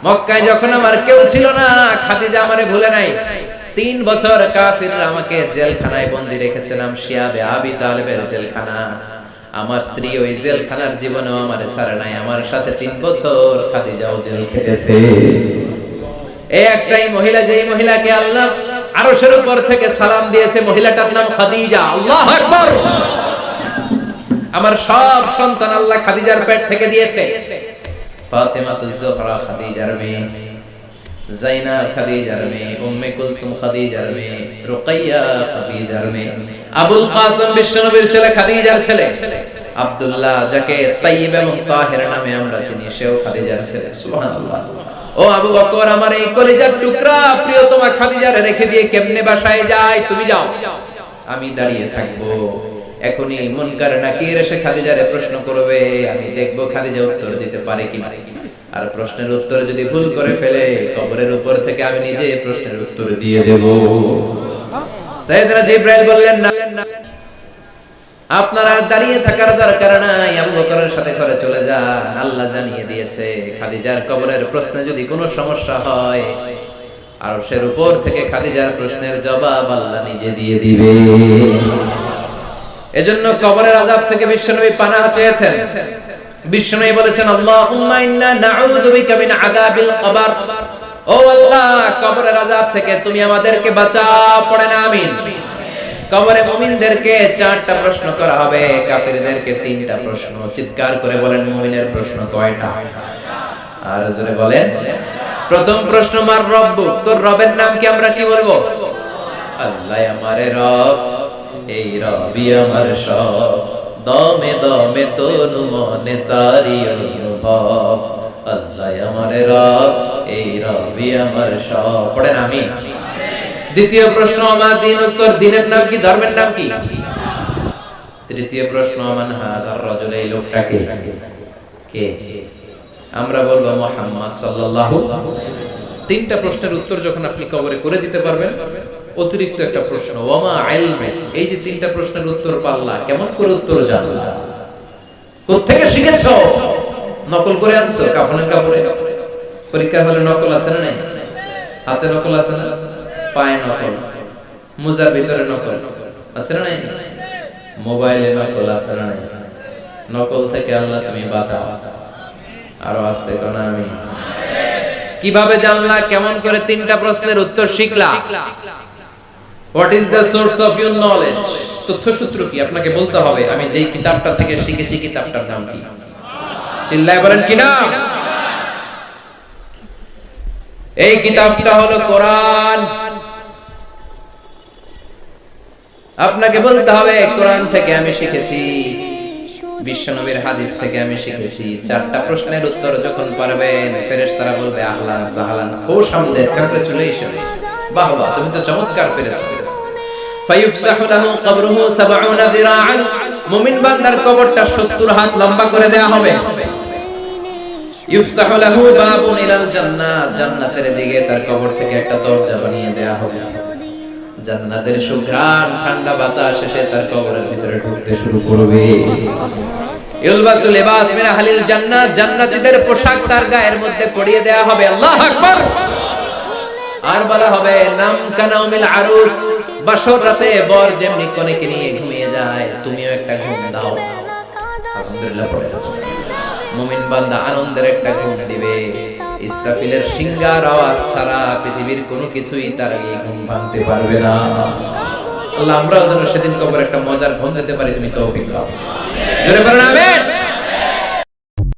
মক্কায় যখন আমার কেউ ছিল না, খাদিজা আমারে ভুলে নাই। 3 বছর কাফিররা আমাকে জেলখানায় বন্দী রেখেছিলাম, শিয়াবে আবি তালেবের জেলখানা। আমার স্ত্রী ওই জেলখানার জীবনেও আমারে ছাড়ে নাই, আমার সাথে 3 বছর খাদিজাও জেল খেটেছে। এই একটাই মহিলা, যেই মহিলাকে আল্লাহ আরশের উপর থেকে সালাম দিয়েছে, মহিলাটার নাম খাদিজা। আল্লাহু আকবার। আমার সব সন্তান আল্লাহ খাদিজার পেট থেকে দিয়েছে। ফাতেমাতুজ জোহরা খাদিজার মেয়ে, জাইনাব খাদিজার মেয়ে, উম্মে কুলসুম খাদিজার মেয়ে, রুকাইয়া খাদিজার মেয়ে, আবুল কাসিম বিশ্বনবীর ছেলে খাদিজার ছেলে, আব্দুল্লাহ যাকে তাইয়্যিব এবং তাহের নামে আমরা চিনি, সেও খাদিজার ছেলে। সুবহানাল্লাহ। ও আবু বকর, আমার এই কলিজার টুকরা প্রিয়তমা খাদিজারে রেখে দিয়ে কেমনে বাসায় যায়? তুমি যাও, আমি দাঁড়িয়ে থাকবো। এখনই মুনকার নাকির এসে খাদিজারে প্রশ্ন করবে, আমি দেখবো খাদিজা উত্তর দিতে পারে কিনা। আর প্রশ্নের উত্তর যদি ভুল করে ফেলে, কবরের উপর থেকে আমি নিজে প্রশ্নের উত্তর দিয়ে দেব। সাইয়েদনা জিবরাইল বললেন, না, আপনার আর দাঁড়িয়ে থাকার দরকার নাই, আবু বকরের সাথে ঘরে চলে যান। আল্লাহ জানিয়ে দিয়েছে, খাদিজার কবরের প্রশ্নে যদি কোনো সমস্যা হয়, আরশের উপর থেকে খাদিজার প্রশ্নের জবাব আল্লাহ নিজে দিয়ে দিবে। এজন্য কবরের আযাব থেকে বিশ্বনবী পানাহ চেয়েছেন। বিশ্বনবী বলেছেন, আল্লাহুম্মা ইন্না নাউযু বিকা মিন আযাবিল কবর। ও আল্লাহ, কবরের আযাব থেকে তুমি আমাদেরকে বাঁচাও। পড়েন আমিন। কবরে মুমিনদেরকে 4টা প্রশ্ন করা হবে, কাফিরদেরকে 3টা প্রশ্ন। চিৎকার করে বলেন, মুমিনের প্রশ্ন কয়টা? আর জোরে বলেন। প্রথম প্রশ্ন, মার রব্বুক, তোর রবের নাম কি? আমরা কি বলবো? আল্লাহ আমারে রব, এই রবি আমার সব, দমে দমে তনু মনে তারি অনুভব। আল্লাহ আমারে রব, এই রবি আমার সব। পড়েন আমিন। দ্বিতীয় প্রশ্ন, আমার দিন, উত্তর দিনের নাম কি? ধর্মের নাম কি? তৃতীয় প্রশ্ন, আমান হাদার রাজুল, এই লোকটা কে? কে? আমরা বলবো মুহাম্মদ সাল্লাল্লাহু। 3টা প্রশ্নের উত্তর যখন আপনি কবরে করে দিতে পারবেন, অতিরিক্ত একটা প্রশ্ন, ওয়ামা ইলমে, এই যে 3টা প্রশ্নের উত্তর পাল্লা, কেমন করে উত্তর জানলা? কোত্থেকে শিখেছো? নকল করে আনছো? কাফনে কাপড়ে পরীক্ষা হলে নকল আছে না নাই? হাতে নকল আছে না? পায়ে নকল, মুজার ভিতরে নকল আছে না নাই? মোবাইলে নকল আছে না নাই? নকল থেকে আল্লাহ তুমি বাঁচাও। আরো আসতে কোন আমি। কিভাবে জানলা? কেমন করে 3টা প্রশ্নের উত্তর শিখলা? What is the source of your knowledge? তথ্যসূত্র কি? আপনাকে বলতে হবে, আমি যেই কিতাবটা থেকে শিখেছি, কিতাবটার নাম কি? চিল্লায় বলেন কি নাম? এই কিতাবটা হলো কোরআন। আপনাকে বলতে হবে, কোরআন থেকে আমি শিখেছি, বিশ্বনবীর হাদিস থেকে আমি শিখেছি। 4টা প্রশ্নের উত্তর যখন পারবেন, ফেরেশতারা বলবে, আহলান সাহলান, খুশ আমদের, কংগ্রাচুলেশন, বাহ বাহ, তুমি তো চমৎকার পেরেছো। ফায়ুফসাহু লাহু কবরুহু 70 যিরাআন, মুমিন বান্দার কবরটা 70 হাত লম্বা করে দেয়া হবে। ইফতাহু লাহু বাবুন ইলাল জান্নাহ, জান্নাতের দিকে তার কবর থেকে একটা দরজা বানিয়ে দেয়া হবে। জান্নাতের সুঘ্রাণ, ঠান্ডা বাতাস এসে তার কবরের ভিতরে ঢুকতে শুরু করবে। ইলবাসু লিবাস মিন আহলিল জান্নাহ, জান্নাতীদের পোশাক তার গায়ের মধ্যে পরিয়ে দেয়া হবে। আল্লাহু আকবার। আর বলা হবে, নাম কানাউমিল আরুস, বাসর রাতে বর যেমনি কনেকে নিয়ে ঘুমিয়ে যায়, তুমিও একটা ঘুম দাও। আলহামদুলিল্লাহ। পড়ে মুমিন বান্দা আনন্দের একটা ঘুম দিবে। ইসরাফিলের সিংগার আওয়াজ ছাড়া পৃথিবীর কোনো কিছুই তার এই ঘুম ভাঙতে পারবে না। আল্লাহ আমরাও যেন সেদিন কবর একটা মজার ঘুম দিতে পারি, তুমি তৌফিক দাও। জোরে বলেন আমিন।